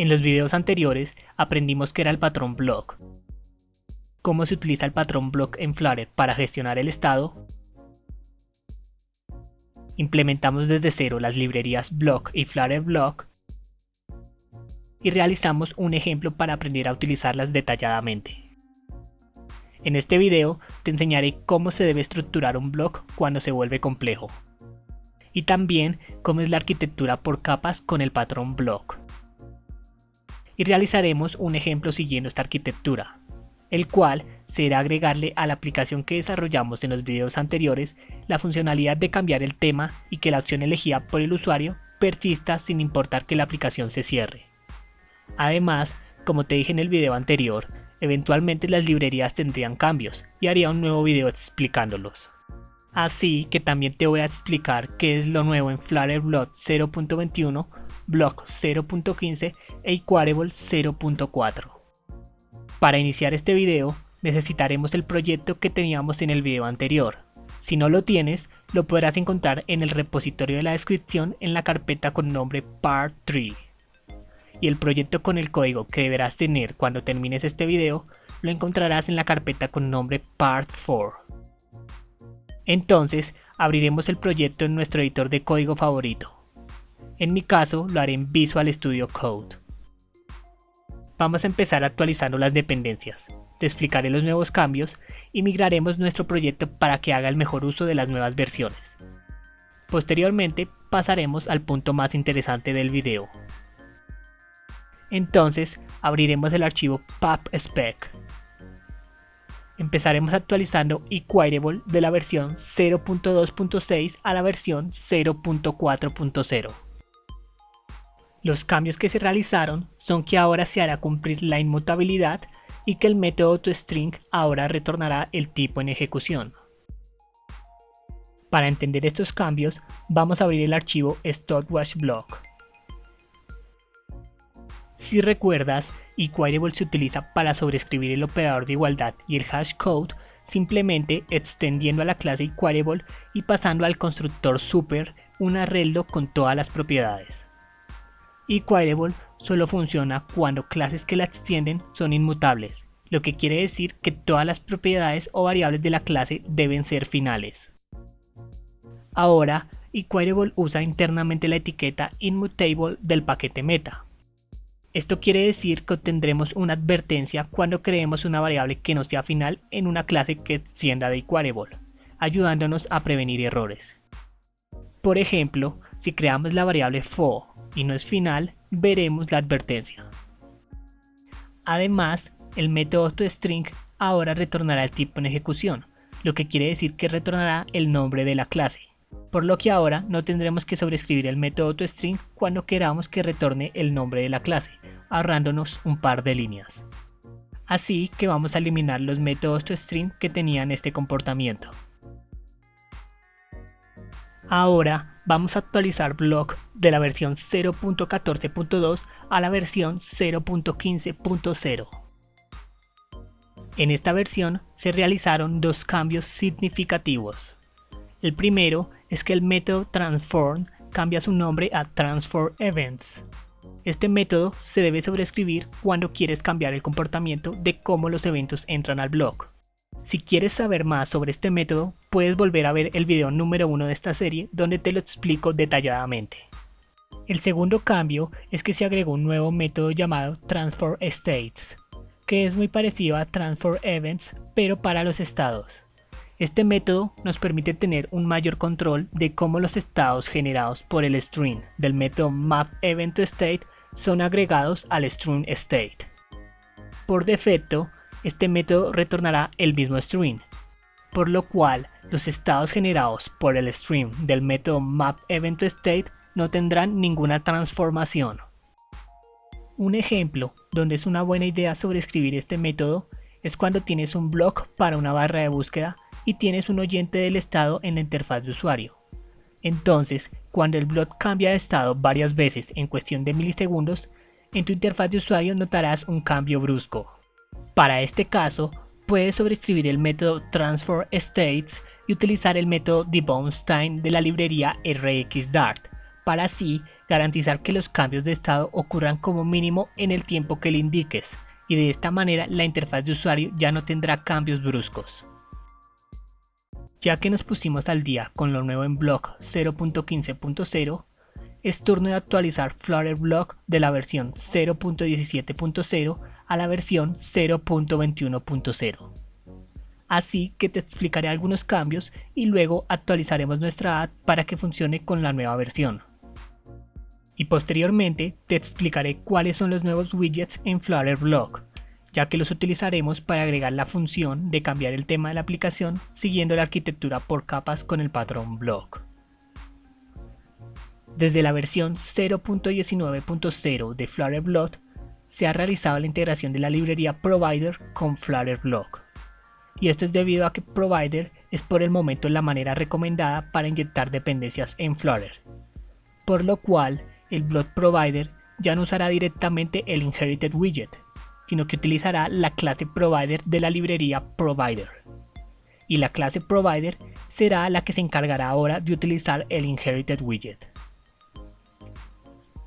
En los videos anteriores aprendimos qué era el patrón block, cómo se utiliza el patrón block en Flutter para gestionar el estado. Implementamos desde cero las librerías block y Flutter block y realizamos un ejemplo para aprender a utilizarlas detalladamente. En este video te enseñaré cómo se debe estructurar un block cuando se vuelve complejo y también cómo es la arquitectura por capas con el patrón block. Y realizaremos un ejemplo siguiendo esta arquitectura, el cual será agregarle a la aplicación que desarrollamos en los videos anteriores la funcionalidad de cambiar el tema y que la opción elegida por el usuario persista sin importar que la aplicación se cierre. Además, como te dije en el video anterior, eventualmente las librerías tendrían cambios y haría un nuevo video explicándolos. Así que también te voy a explicar qué es lo nuevo en Flutter Block 0.21, Block 0.15 e Equatable 0.4. Para iniciar este video necesitaremos el proyecto que teníamos en el video anterior. Si no lo tienes, lo podrás encontrar en el repositorio de la descripción en la carpeta con nombre Part3. Y el proyecto con el código que deberás tener cuando termines este video lo encontrarás en la carpeta con nombre Part4. Entonces abriremos el proyecto en nuestro editor de código favorito. En mi caso lo haré en Visual Studio Code. Vamos a empezar actualizando las dependencias. Te explicaré los nuevos cambios y migraremos nuestro proyecto para que haga el mejor uso de las nuevas versiones. Posteriormente pasaremos al punto más interesante del video. Entonces abriremos el archivo pubspec. Empezaremos actualizando Equatable de la versión 0.2.6 a la versión 0.4.0. Los cambios que se realizaron son que ahora se hará cumplir la inmutabilidad y que el método toString ahora retornará el tipo en ejecución. Para entender estos cambios, vamos a abrir el archivo stopwatch_block. Si recuerdas, Equatable se utiliza para sobreescribir el operador de igualdad y el hashcode simplemente extendiendo a la clase Equatable y pasando al constructor super un arreglo con todas las propiedades. Equatable solo funciona cuando clases que la extienden son inmutables, lo que quiere decir que todas las propiedades o variables de la clase deben ser finales. Ahora, Equatable usa internamente la etiqueta immutable del paquete meta. Esto quiere decir que obtendremos una advertencia cuando creemos una variable que no sea final en una clase que extienda de Equatable, ayudándonos a prevenir errores. Por ejemplo, si creamos la variable foo y no es final, veremos la advertencia. Además, el método toString ahora retornará el tipo en ejecución, lo que quiere decir que retornará el nombre de la clase, por lo que ahora no tendremos que sobreescribir el método toString cuando queramos que retorne el nombre de la clase, ahorrándonos un par de líneas. Así que vamos a eliminar los métodos toString que tenían este comportamiento. Ahora vamos a actualizar block de la versión 0.14.2 a la versión 0.15.0. En esta versión se realizaron dos cambios significativos. El primero es que el método transform cambia su nombre a transformEvents. Este método se debe sobreescribir cuando quieres cambiar el comportamiento de cómo los eventos entran al block. Si quieres saber más sobre este método, puedes volver a ver el video número 1 de esta serie donde te lo explico detalladamente. El segundo cambio es que se agregó un nuevo método llamado transformStates, que es muy parecido a transformEvents pero para los estados. Este método nos permite tener un mayor control de cómo los estados generados por el string del método mapEventToState son agregados al string state. Por defecto, este método retornará el mismo string, por lo cual los estados generados por el string del método mapEventToState no tendrán ninguna transformación. Un ejemplo donde es una buena idea sobreescribir este método es cuando tienes un block para una barra de búsqueda y tienes un oyente del estado en la interfaz de usuario. Entonces, cuando el block cambia de estado varias veces en cuestión de milisegundos, en tu interfaz de usuario notarás un cambio brusco. Para este caso, puedes sobreescribir el método transformStates y utilizar el método debounce time de la librería rxdart para así garantizar que los cambios de estado ocurran como mínimo en el tiempo que le indiques, y de esta manera la interfaz de usuario ya no tendrá cambios bruscos. Ya que nos pusimos al día con lo nuevo en Block 0.15.0, es turno de actualizar Flutter Block de la versión 0.17.0 a la versión 0.21.0. Así que te explicaré algunos cambios y luego actualizaremos nuestra app para que funcione con la nueva versión. Y posteriormente te explicaré cuáles son los nuevos widgets en Flutter Block, ya que los utilizaremos para agregar la función de cambiar el tema de la aplicación siguiendo la arquitectura por capas con el patrón Block. Desde la versión 0.19.0 de Flutter Block se ha realizado la integración de la librería Provider con Flutter Block. Y esto es debido a que Provider es por el momento la manera recomendada para inyectar dependencias en Flutter, por lo cual el Block Provider ya no usará directamente el Inherited Widget, sino que utilizará la clase Provider de la librería Provider. Y la clase Provider será la que se encargará ahora de utilizar el Inherited Widget.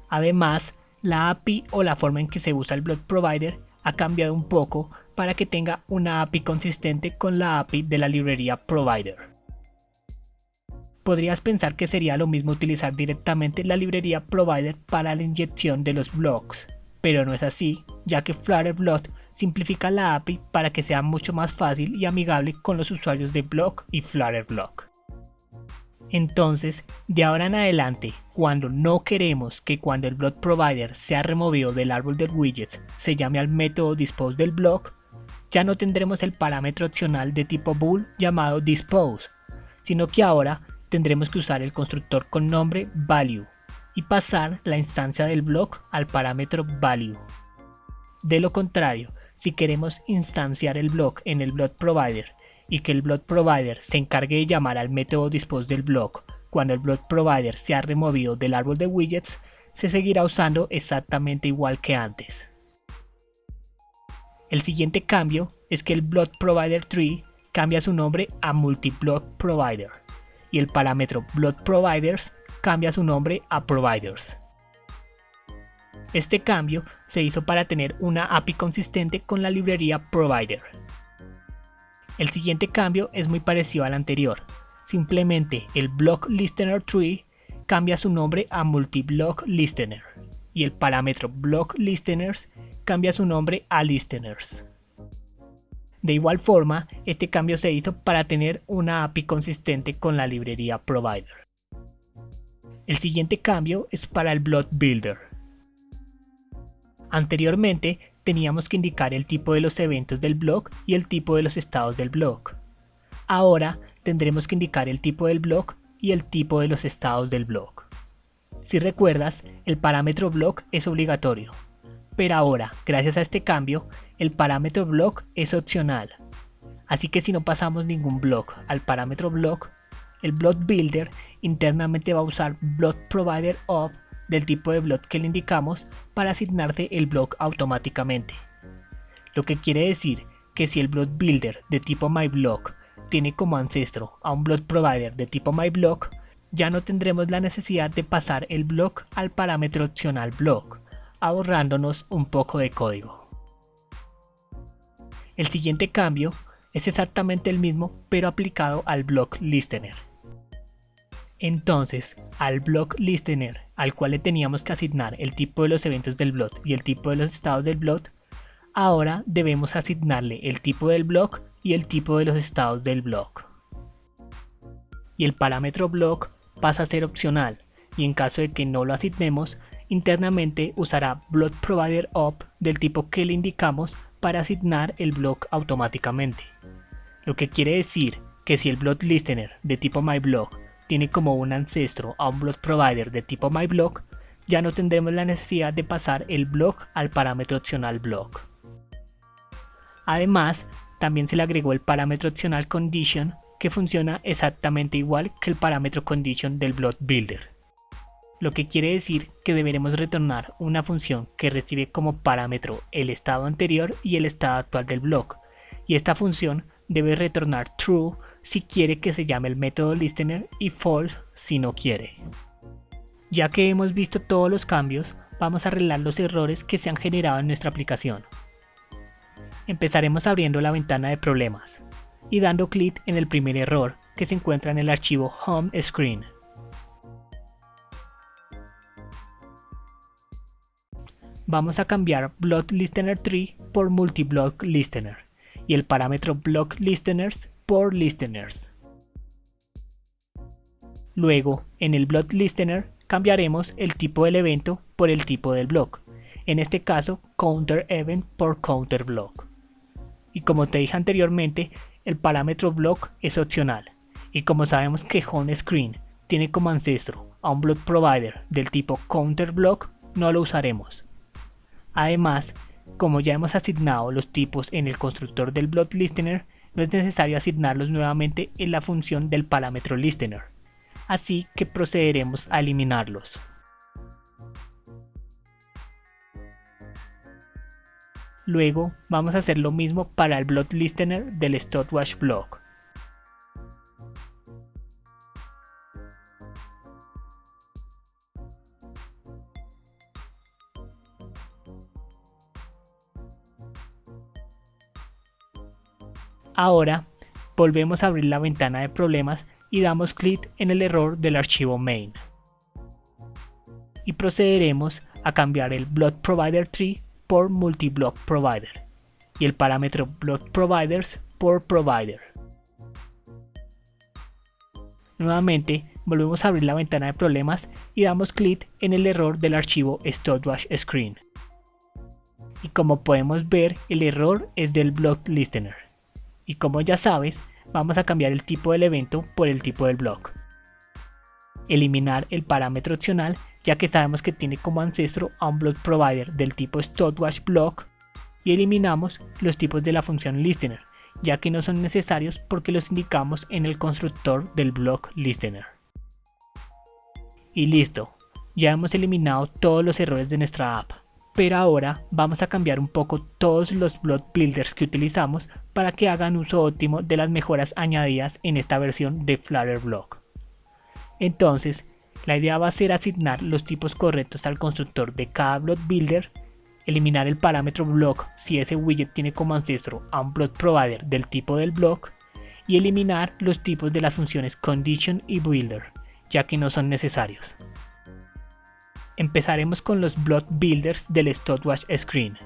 Además, la API o la forma en que se usa el Block Provider ha cambiado un poco para que tenga una API consistente con la API de la librería Provider. Podrías pensar que sería lo mismo utilizar directamente la librería Provider para la inyección de los blocks, pero no es así, ya que Flutter Block simplifica la API para que sea mucho más fácil y amigable con los usuarios de Block y Flutter Block. Entonces, de ahora en adelante, cuando no queremos que cuando el Block Provider sea removido del árbol de widgets se llame al método dispose del block, ya no tendremos el parámetro opcional de tipo bool llamado dispose, sino que ahora tendremos que usar el constructor con nombre value y pasar la instancia del block al parámetro value. De lo contrario, si queremos instanciar el block en el Block Provider y que el Block Provider se encargue de llamar al método dispose del block cuando el Block Provider sea removido del árbol de widgets, se seguirá usando exactamente igual que antes. El siguiente cambio es que el Block Provider Tree cambia su nombre a Multi-Block Provider y el parámetro Block Providers cambia su nombre a Providers. Este cambio se hizo para tener una API consistente con la librería Provider. El siguiente cambio es muy parecido al anterior, simplemente el Block Listener Tree cambia su nombre a Multi-Block Listener y el parámetro Block Listeners cambia su nombre a Listeners. De igual forma, este cambio se hizo para tener una API consistente con la librería Provider. El siguiente cambio es para el Block Builder. Anteriormente teníamos que indicar el tipo de los eventos del block y el tipo de los estados del block. Ahora tendremos que indicar el tipo del block y el tipo de los estados del block. Si recuerdas, el parámetro block es obligatorio, pero ahora, gracias a este cambio, el parámetro block es opcional. Así que si no pasamos ningún block al parámetro block, el Block Builder internamente va a usar Block Provider of del tipo de block que le indicamos para asignarte el block automáticamente. Lo que quiere decir que si el Block Builder de tipo MyBlock tiene como ancestro a un Block Provider de tipo MyBlock, ya no tendremos la necesidad de pasar el block al parámetro opcional block, ahorrándonos un poco de código. El siguiente cambio es exactamente el mismo pero aplicado al Block Listener. Entonces, al Block Listener, al cual le teníamos que asignar el tipo de los eventos del block y el tipo de los estados del block, ahora debemos asignarle el tipo del block y el tipo de los estados del block. Y el parámetro block pasa a ser opcional, y en caso de que no lo asignemos, internamente usará Block Provider of del tipo que le indicamos para asignar el block automáticamente. Lo que quiere decir que si el Block Listener de tipo MyBlock tiene como un ancestro a un Block Provider de tipo MyBlock, ya no tendremos la necesidad de pasar el block al parámetro opcional block. Además, también se le agregó el parámetro opcional condition, que funciona exactamente igual que el parámetro condition del Block Builder. Lo que quiere decir que deberemos retornar una función que recibe como parámetro el estado anterior y el estado actual del block, y esta función debe retornar true si quiere que se llame el método listener y false si no quiere. Ya que hemos visto todos los cambios, vamos a arreglar los errores que se han generado en nuestra aplicación. Empezaremos abriendo la ventana de problemas y dando clic en el primer error que se encuentra en el archivo Home Screen. Vamos a cambiar Block Listener Tree por Multi-Block Listener y el parámetro Block Listeners por Listeners. Luego, en el Block Listener cambiaremos el tipo del evento por el tipo del block, en este caso Counter Event por Counter Block. Y como te dije anteriormente, el parámetro Block es opcional, y como sabemos que Home Screen tiene como ancestro a un Block Provider del tipo Counter Block, no lo usaremos. Además, como ya hemos asignado los tipos en el constructor del Block Listener, no es necesario asignarlos nuevamente en la función del parámetro Listener, así que procederemos a eliminarlos. Luego vamos a hacer lo mismo para el Block Listener del Stopwatch Block. Ahora volvemos a abrir la ventana de problemas y damos clic en el error del archivo main. Y procederemos a cambiar el Block Provider Tree por Multi-Block Provider y el parámetro Block Providers por Provider. Nuevamente volvemos a abrir la ventana de problemas y damos clic en el error del archivo Stopwatch Screen. Y como podemos ver, el error es del Block Listener. Y como ya sabes, vamos a cambiar el tipo del evento por el tipo del block. Eliminar el parámetro opcional, ya que sabemos que tiene como ancestro a un block provider del tipo Stopwatch Block, y eliminamos los tipos de la función Listener, ya que no son necesarios porque los indicamos en el constructor del block Listener. Y listo, ya hemos eliminado todos los errores de nuestra app. Pero ahora vamos a cambiar un poco todos los block builders que utilizamos para que hagan uso óptimo de las mejoras añadidas en esta versión de Flutter Block. Entonces, la idea va a ser asignar los tipos correctos al constructor de cada block builder, eliminar el parámetro block si ese widget tiene como ancestro a un block provider del tipo del block, y eliminar los tipos de las funciones condition y builder, ya que no son necesarios. Empezaremos con los block builders del Stopwatch Screen.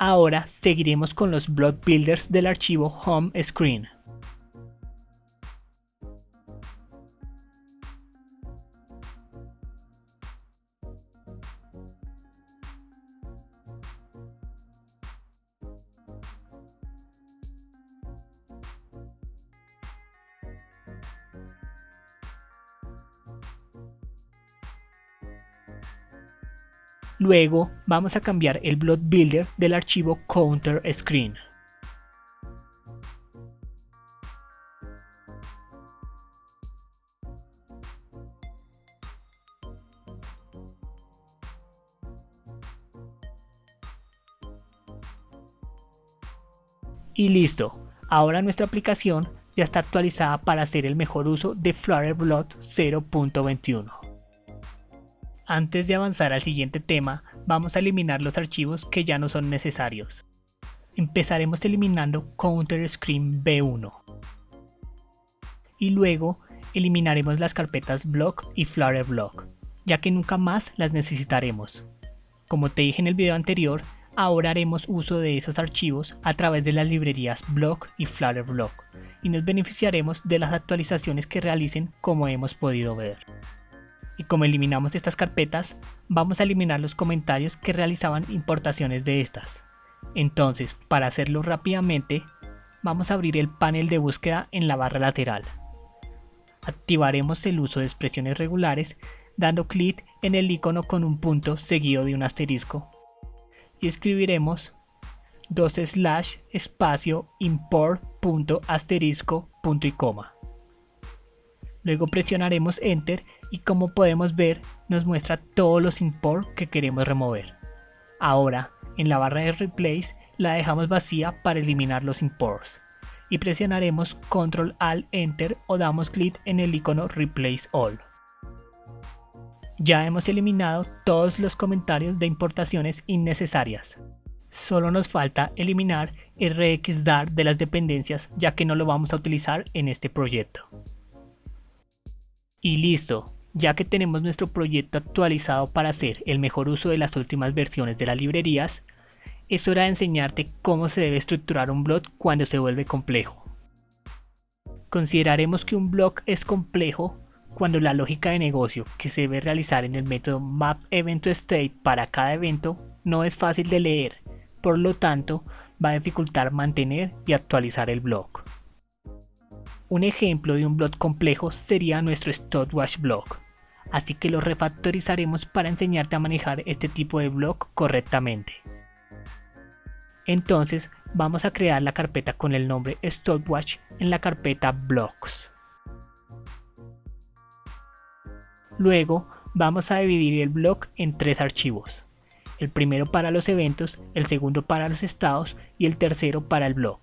Ahora seguiremos con los block builders del archivo Home Screen. Luego vamos a cambiar el block builder del archivo Counter Screen. Y listo, ahora nuestra aplicación ya está actualizada para hacer el mejor uso de Flutter Block 0.21. Antes de avanzar al siguiente tema, vamos a eliminar los archivos que ya no son necesarios. Empezaremos eliminando Counter Screen B1. Y luego eliminaremos las carpetas Block y Flutter Block, ya que nunca más las necesitaremos. Como te dije en el video anterior, ahora haremos uso de esos archivos a través de las librerías Block y Flutter Block, y nos beneficiaremos de las actualizaciones que realicen, como hemos podido ver. Y como eliminamos estas carpetas, vamos a eliminar los comentarios que realizaban importaciones de estas. Entonces, para hacerlo rápidamente, vamos a abrir el panel de búsqueda en la barra lateral. Activaremos el uso de expresiones regulares dando clic en el icono con un punto seguido de un asterisco y escribiremos /espacio import punto asterisco punto y coma. Luego presionaremos Enter y como podemos ver nos muestra todos los import que queremos remover. Ahora en la barra de Replace la dejamos vacía para eliminar los imports y presionaremos Ctrl Alt Enter o damos clic en el icono Replace All. Ya hemos eliminado todos los comentarios de importaciones innecesarias. Solo nos falta eliminar RxDart de las dependencias ya que no lo vamos a utilizar en este proyecto. Y listo, ya que tenemos nuestro proyecto actualizado para hacer el mejor uso de las últimas versiones de las librerías, es hora de enseñarte cómo se debe estructurar un blog cuando se vuelve complejo. Consideraremos que un blog es complejo cuando la lógica de negocio que se debe realizar en el método mapEventToState para cada evento no es fácil de leer, por lo tanto va a dificultar mantener y actualizar el blog. Un ejemplo de un blog complejo sería nuestro stopwatch blog, así que lo refactorizaremos para enseñarte a manejar este tipo de blog correctamente. Entonces vamos a crear la carpeta con el nombre stopwatch en la carpeta blocks. Luego vamos a dividir el blog en tres archivos, el primero para los eventos, el segundo para los estados y el tercero para el blog.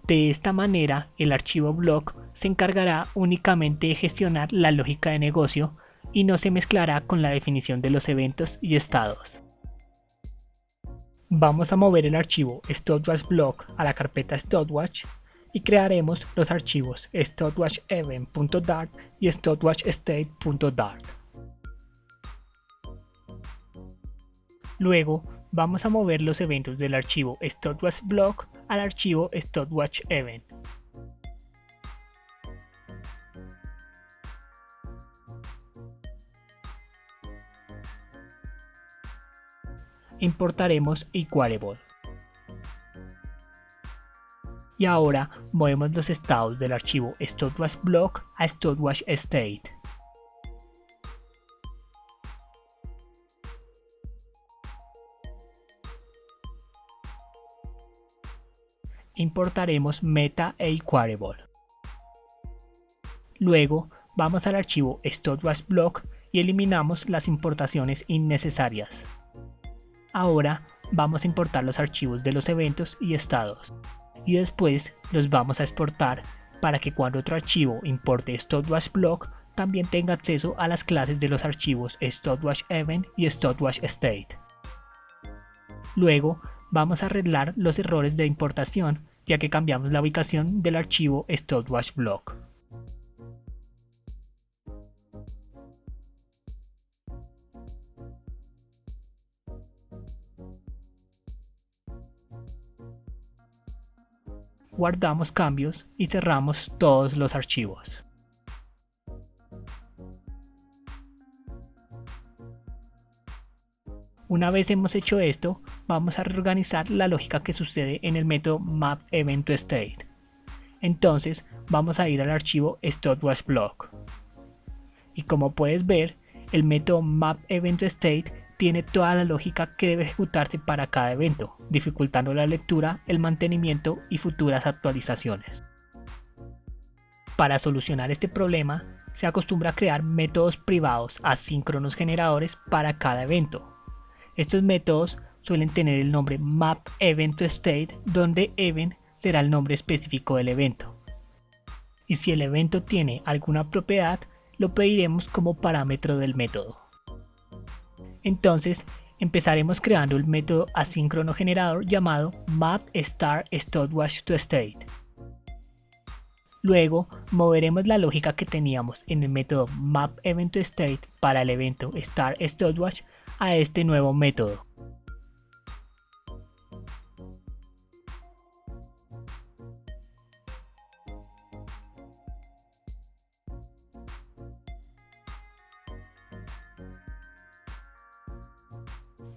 De esta manera el archivo blog se encargará únicamente de gestionar la lógica de negocio y no se mezclará con la definición de los eventos y estados. Vamos a mover el archivo stopwatch_blog a la carpeta stopwatch y crearemos los archivos stopwatch_event.dart y stopwatch_state.dart. Luego vamos a mover los eventos del archivo stopwatch_blog al archivo stopwatch_event. Importaremos eQueryable. Y ahora movemos los estados del archivo stopwatch_blog a stopwatch_state. Importaremos meta e eQueryable. Luego vamos al archivo stopwatch_blog y eliminamos las importaciones innecesarias. Ahora vamos a importar los archivos de los eventos y estados y después los vamos a exportar para que cuando otro archivo importe stopwatch_blog también tenga acceso a las clases de los archivos stopwatch_event y stopwatch_state. Luego vamos a arreglar los errores de importación ya que cambiamos la ubicación del archivo stopwatch_blog. Guardamos cambios y cerramos todos los archivos. Una vez hemos hecho esto, vamos a reorganizar la lógica que sucede en el método mapEventToState. Entonces vamos a ir al archivo stopwatch_blog. Y como puedes ver, el método mapEventToState tiene toda la lógica que debe ejecutarse para cada evento, dificultando la lectura, el mantenimiento y futuras actualizaciones. Para solucionar este problema, se acostumbra a crear métodos privados asíncronos generadores para cada evento. Estos métodos suelen tener el nombre mapEventToState, donde event será el nombre específico del evento. Y si el evento tiene alguna propiedad, lo pediremos como parámetro del método. Entonces, empezaremos creando el método asíncrono generador llamado mapStartStopwatchToState. Luego, moveremos la lógica que teníamos en el método mapEventToState para el evento startStopwatch a este nuevo método.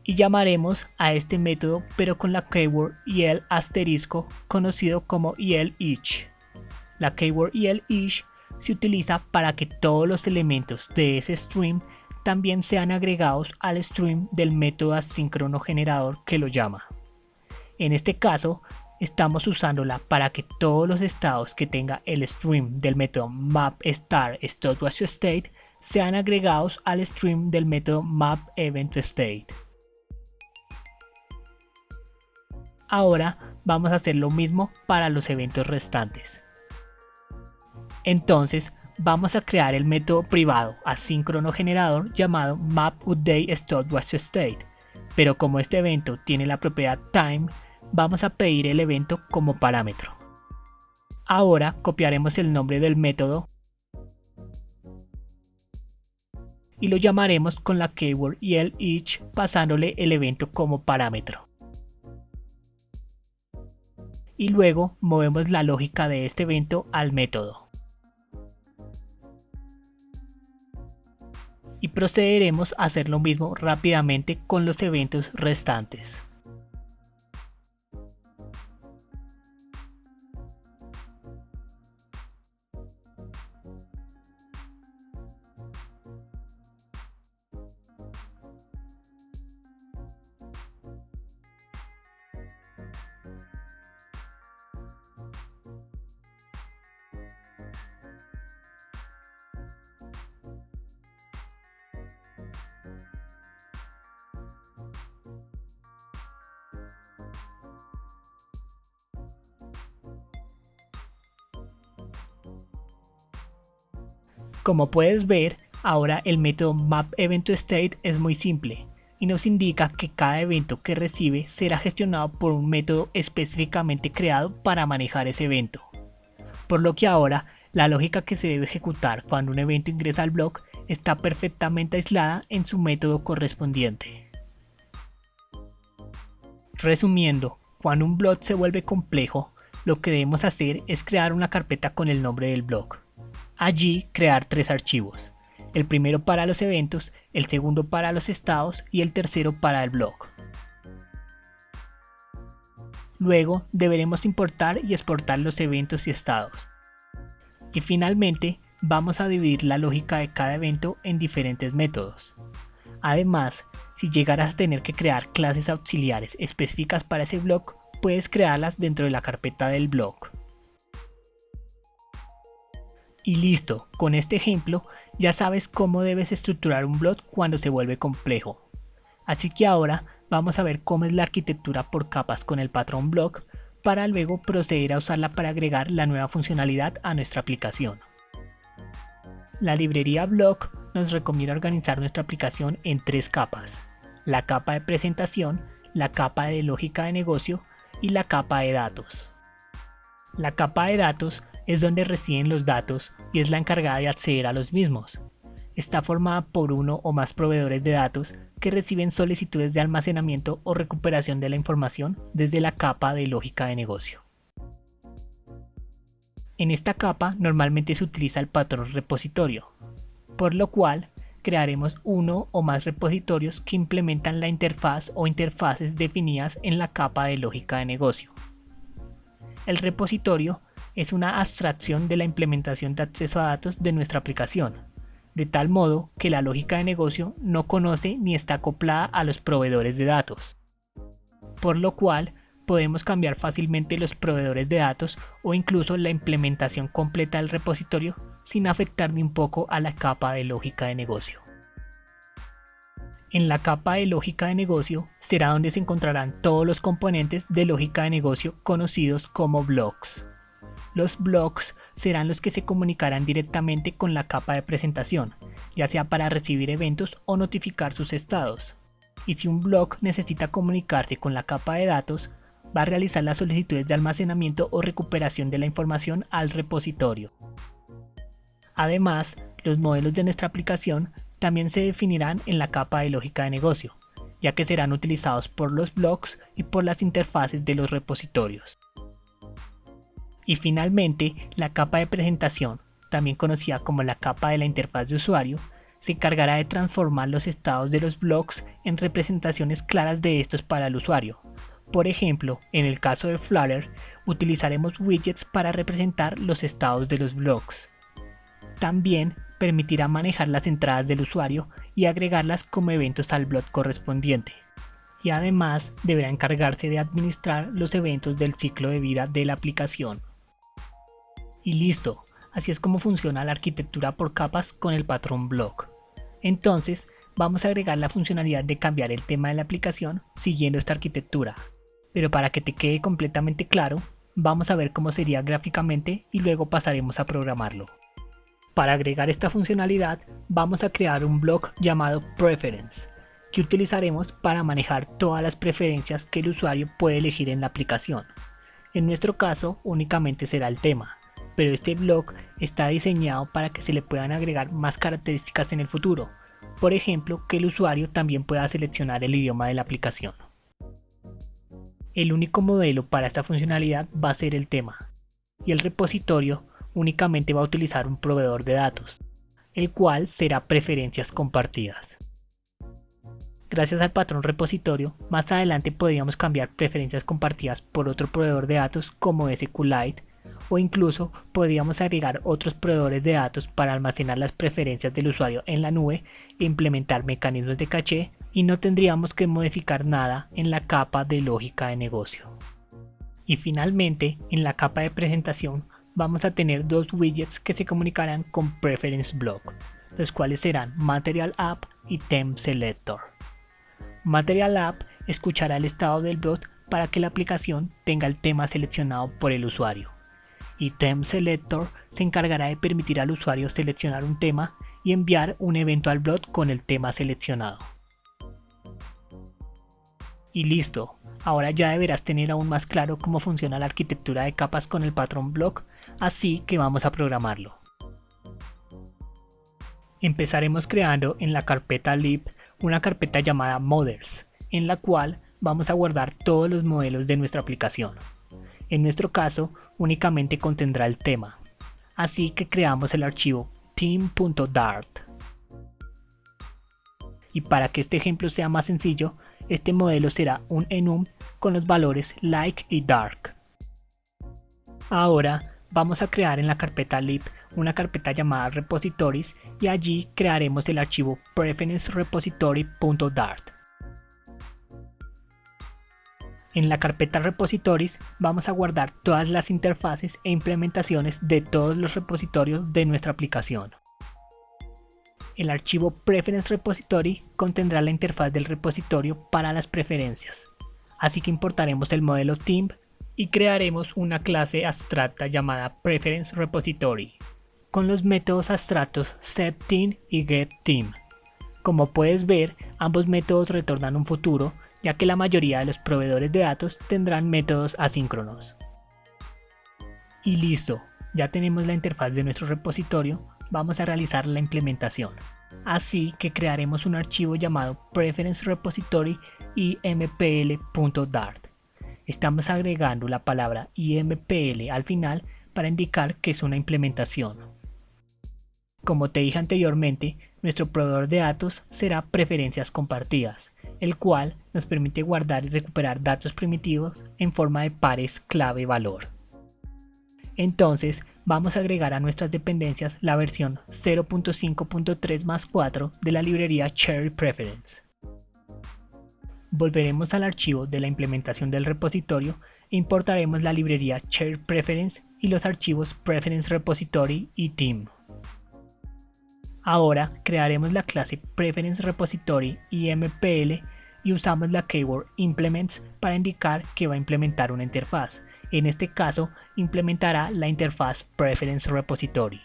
Y llamaremos a este método pero con la keyword el asterisco conocido como el_each. La keyword el_each se utiliza para que todos los elementos de ese stream también sean agregados al stream del método asíncrono generador que lo llama. En este caso estamos usándola para que todos los estados que tenga el stream del método map_start_stopWatchState sean agregados al stream del método map_event_state. Ahora vamos a hacer lo mismo para los eventos restantes. Entonces vamos a crear el método privado asíncrono generador llamado map_update_stopWatchState, pero como este evento tiene la propiedad time, vamos a pedir el evento como parámetro. Ahora copiaremos el nombre del método y lo llamaremos con la keyword each pasándole el evento como parámetro. Y luego movemos la lógica de este evento al método. Y procederemos a hacer lo mismo rápidamente con los eventos restantes. Como puedes ver, ahora el método map_event_state es muy simple y nos indica que cada evento que recibe será gestionado por un método específicamente creado para manejar ese evento. Por lo que ahora la lógica que se debe ejecutar cuando un evento ingresa al blog está perfectamente aislada en su método correspondiente. Resumiendo, cuando un blog se vuelve complejo, lo que debemos hacer es crear una carpeta con el nombre del blog. Allí crear 3 archivos, el primero para los eventos, el segundo para los estados y el tercero para el blog. Luego deberemos importar y exportar los eventos y estados. Y finalmente vamos a dividir la lógica de cada evento en diferentes métodos. Además, si llegaras a tener que crear clases auxiliares específicas para ese blog, puedes crearlas dentro de la carpeta del blog. Y listo, con este ejemplo ya sabes cómo debes estructurar un blog cuando se vuelve complejo. Así que ahora vamos a ver cómo es la arquitectura por capas con el patrón blog para luego proceder a usarla para agregar la nueva funcionalidad a nuestra aplicación. La librería blog nos recomienda organizar nuestra aplicación en 3 capas: la capa de presentación, la capa de lógica de negocio y la capa de datos. La capa de datos es donde residen los datos y es la encargada de acceder a los mismos. Está formada por uno o más proveedores de datos que reciben solicitudes de almacenamiento o recuperación de la información desde la capa de lógica de negocio. En esta capa normalmente se utiliza el patrón repositorio, por lo cual crearemos uno o más repositorios que implementan la interfaz o interfaces definidas en la capa de lógica de negocio. El repositorio es una abstracción de la implementación de acceso a datos de nuestra aplicación, de tal modo que la lógica de negocio no conoce ni está acoplada a los proveedores de datos, por lo cual podemos cambiar fácilmente los proveedores de datos o incluso la implementación completa del repositorio sin afectar ni un poco a la capa de lógica de negocio. En la capa de lógica de negocio será donde se encontrarán todos los componentes de lógica de negocio conocidos como blocks. Los blocks serán los que se comunicarán directamente con la capa de presentación, ya sea para recibir eventos o notificar sus estados. Y si un block necesita comunicarse con la capa de datos, va a realizar las solicitudes de almacenamiento o recuperación de la información al repositorio. Además, los modelos de nuestra aplicación también se definirán en la capa de lógica de negocio, ya que serán utilizados por los blocks y por las interfaces de los repositorios. Y finalmente, la capa de presentación, también conocida como la capa de la interfaz de usuario, se encargará de transformar los estados de los blocks en representaciones claras de estos para el usuario. Por ejemplo, en el caso de Flutter, utilizaremos widgets para representar los estados de los blocks. También permitirá manejar las entradas del usuario y agregarlas como eventos al blog correspondiente. y además deberá encargarse de administrar los eventos del ciclo de vida de la aplicación. Y listo, así es como funciona la arquitectura por capas con el patrón block. Entonces, vamos a agregar la funcionalidad de cambiar el tema de la aplicación siguiendo esta arquitectura. Pero para que te quede completamente claro, vamos a ver cómo sería gráficamente y luego pasaremos a programarlo. Para agregar esta funcionalidad, vamos a crear un block llamado Preference, que utilizaremos para manejar todas las preferencias que el usuario puede elegir en la aplicación. En nuestro caso, únicamente será el tema, pero este block está diseñado para que se le puedan agregar más características en el futuro. Por ejemplo, que el usuario también pueda seleccionar el idioma de la aplicación. El único modelo para esta funcionalidad va a ser el tema, y el repositorio únicamente va a utilizar un proveedor de datos, el cual será preferencias compartidas. Gracias al patrón repositorio, más adelante podríamos cambiar preferencias compartidas por otro proveedor de datos como SQLite, o incluso podríamos agregar otros proveedores de datos para almacenar las preferencias del usuario en la nube e implementar mecanismos de caché, y no tendríamos que modificar nada en la capa de lógica de negocio. Y finalmente, en la capa de presentación vamos a tener dos widgets que se comunicarán con Preference Block, los cuales serán Material App y Theme Selector. Material App escuchará el estado del block para que la aplicación tenga el tema seleccionado por el usuario, y Theme Selector se encargará de permitir al usuario seleccionar un tema y enviar un evento al block con el tema seleccionado. Y listo, ahora ya deberás tener aún más claro cómo funciona la arquitectura de capas con el patrón block, así que vamos a programarlo. Empezaremos creando en la carpeta lib una carpeta llamada models, en la cual vamos a guardar todos los modelos de nuestra aplicación. En nuestro caso, únicamente contendrá el tema, así que creamos el archivo theme.dart. Y para que este ejemplo sea más sencillo, este modelo será un enum con los valores like y dark. Ahora vamos a crear en la carpeta lib una carpeta llamada repositories y allí crearemos el archivo preference repository.dart. En la carpeta repositories vamos a guardar todas las interfaces e implementaciones de todos los repositorios de nuestra aplicación. El archivo Preference Repository contendrá la interfaz del repositorio para las preferencias, así que importaremos el modelo theme y crearemos una clase abstracta llamada Preference Repository, con los métodos abstractos setTheme y getTheme. Como puedes ver, ambos métodos retornan un futuro, ya que la mayoría de los proveedores de datos tendrán métodos asíncronos. Y listo, ya tenemos la interfaz de nuestro repositorio. Vamos a realizar la implementación, así que crearemos un archivo llamado Preference Repository impl.dart. Estamos agregando la palabra impl al final para indicar que es una implementación. Como te dije anteriormente, nuestro proveedor de datos será preferencias compartidas, el cual nos permite guardar y recuperar datos primitivos en forma de pares clave-valor. Entonces, vamos a agregar a nuestras dependencias la versión 0.5.3+4 de la librería Cherry Preference. Volveremos al archivo de la implementación del repositorio e importaremos la librería Cherry Preference y los archivos Preference Repository y Theme. Ahora crearemos la clase Preference Repository impl y usamos la keyword implements para indicar que va a implementar una interfaz. En este caso, implementará la interfaz Preference Repository.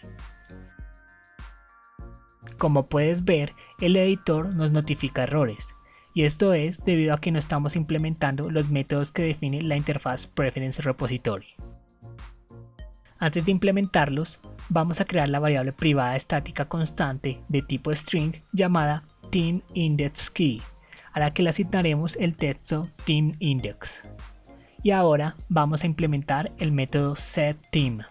Como puedes ver, el editor nos notifica errores, y esto es debido a que no estamos implementando los métodos que define la interfaz Preference Repository. Antes de implementarlos, vamos a crear la variable privada estática constante de tipo string llamada ThemeIndexKey, a la que le asignaremos el texto ThemeIndex. Y ahora vamos a implementar el método setTheme.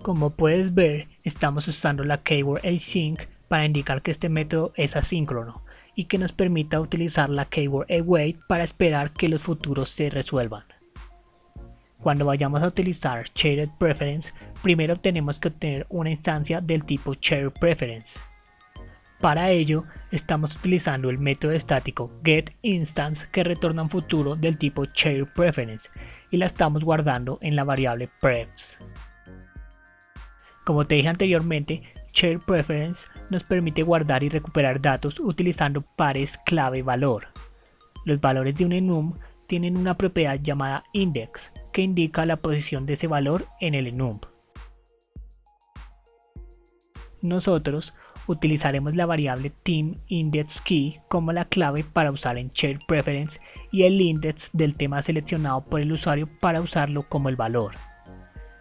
Como puedes ver, estamos usando la keyword async para indicar que este método es asíncrono y que nos permita utilizar la keyword await para esperar que los futuros se resuelvan. Cuando vayamos a utilizar Shared Preference, primero tenemos que obtener una instancia del tipo Shared Preference. Para ello, estamos utilizando el método estático getInstance que retorna un futuro del tipo sharePreference y la estamos guardando en la variable prefs. Como te dije anteriormente, sharePreference nos permite guardar y recuperar datos utilizando pares clave-valor. Los valores de un enum tienen una propiedad llamada index que indica la posición de ese valor en el enum. Nosotros utilizaremos la variable TeamIndexKey como la clave para usar en sharePreference y el index del tema seleccionado por el usuario para usarlo como el valor.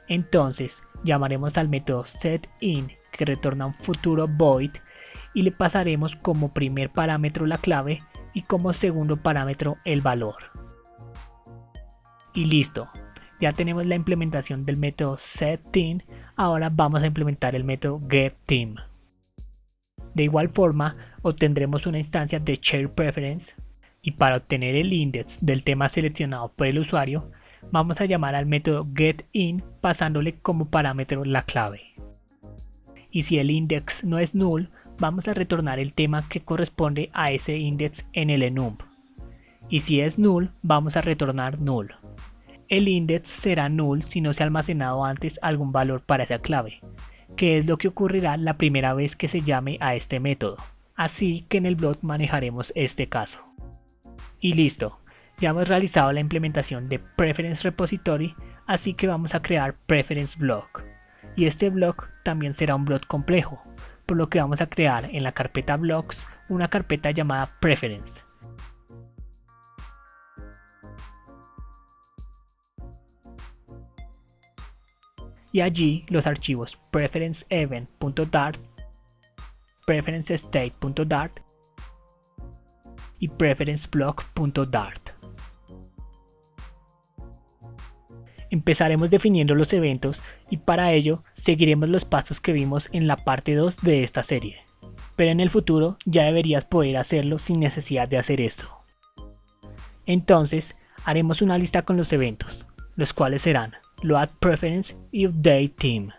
Entonces llamaremos al método setIn que retorna un futuro void y le pasaremos como primer parámetro la clave y como segundo parámetro el valor. Y listo, ya tenemos la implementación del método setTeam. Ahora vamos a implementar el método getTeam. De igual forma obtendremos una instancia de sharePreference y para obtener el index del tema seleccionado por el usuario vamos a llamar al método getIn pasándole como parámetro la clave. Y si el index no es null, vamos a retornar el tema que corresponde a ese index en el enum. Y si es null, vamos a retornar null. El index será null si no se ha almacenado antes algún valor para esa clave, que es lo que ocurrirá la primera vez que se llame a este método. Así que en el blog manejaremos este caso. Y listo, ya hemos realizado la implementación de Preference Repository, así que vamos a crear Preference Block. Y este block también será un block complejo, por lo que vamos a crear en la carpeta Blocks una carpeta llamada Preference. Y allí los archivos preferenceEvent.dart, preferencestate.dart y preferenceblock.dart. Empezaremos definiendo los eventos y para ello seguiremos los pasos que vimos en la parte 2 de esta serie. Pero en el futuro ya deberías poder hacerlo sin necesidad de hacer esto. Entonces haremos una lista con los eventos, los cuales serán loadPreference y updateTeam.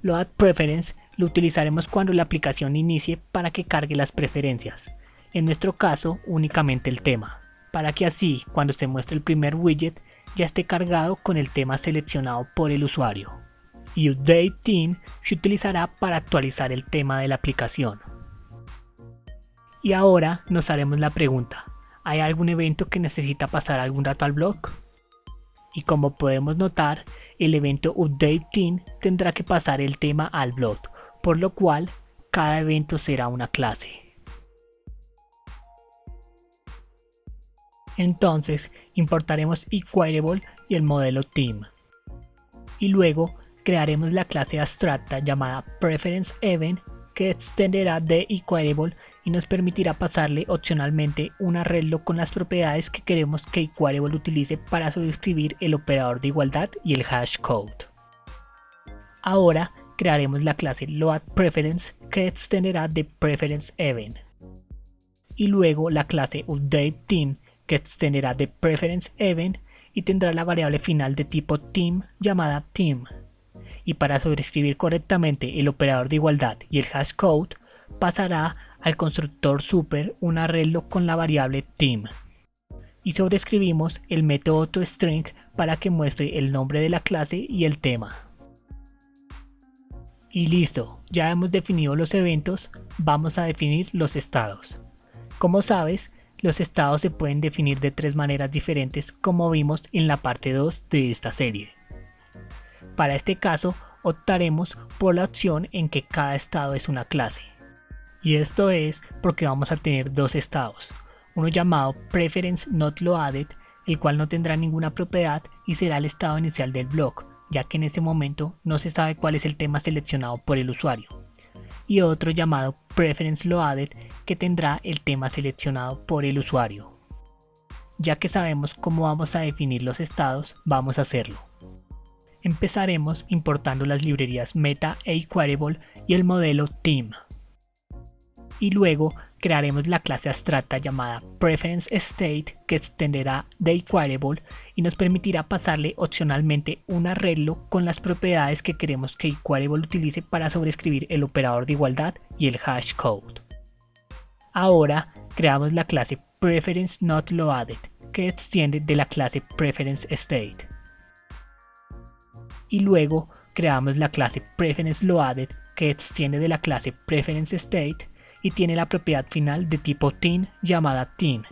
LoadPreference lo utilizaremos cuando la aplicación inicie para que cargue las preferencias, en nuestro caso únicamente el tema, para que así cuando se muestre el primer widget ya esté cargado con el tema seleccionado por el usuario. Y updateTeam se utilizará para actualizar el tema de la aplicación. Y ahora nos haremos la pregunta, ¿hay algún evento que necesita pasar algún dato al blog? Y como podemos notar, el evento updateTeam tendrá que pasar el tema al blog, por lo cual cada evento será una clase. Entonces importaremos eQueryable y el modelo team. Y luego crearemos la clase abstracta llamada PreferenceEvent que extenderá de eQueryable y nos permitirá pasarle opcionalmente un arreglo con las propiedades que queremos que eQueryable utilice para sobreescribir el operador de igualdad y el hashcode. Ahora crearemos la clase loadPreference que extenderá de PreferenceEvent. Y luego la clase updateTeam que extenderá de PreferenceEvent y tendrá la variable final de tipo team llamada team. Y para sobreescribir correctamente el operador de igualdad y el hashcode, pasará al constructor super un arreglo con la variable team. Y sobreescribimos el método toString para que muestre el nombre de la clase y el tema. Y listo, ya hemos definido los eventos, vamos a definir los estados. Como sabes, los estados se pueden definir de tres maneras diferentes como vimos en la parte 2 de esta serie. Para este caso optaremos por la opción en que cada estado es una clase. Y esto es porque vamos a tener dos estados, uno llamado PreferenceNotLoaded, el cual no tendrá ninguna propiedad y será el estado inicial del blog, ya que en ese momento no se sabe cuál es el tema seleccionado por el usuario. Y otro llamado PreferenceLoaded que tendrá el tema seleccionado por el usuario. Ya que sabemos cómo vamos a definir los estados, vamos a hacerlo. Empezaremos importando las librerías Meta e eQueryable y el modelo Team. Y luego crearemos la clase abstracta llamada PreferenceState que extenderá DateVariable y nos permitirá pasarle opcionalmente un arreglo con las propiedades que queremos que DateVariable utilice para sobreescribir el operador de igualdad y el hashcode. Ahora creamos la clase PreferenceNotLoaded que extiende de la clase PreferenceState. Y luego creamos la clase PreferenceLoaded que extiende de la clase PreferenceState y tiene la propiedad final de tipo teen llamada teen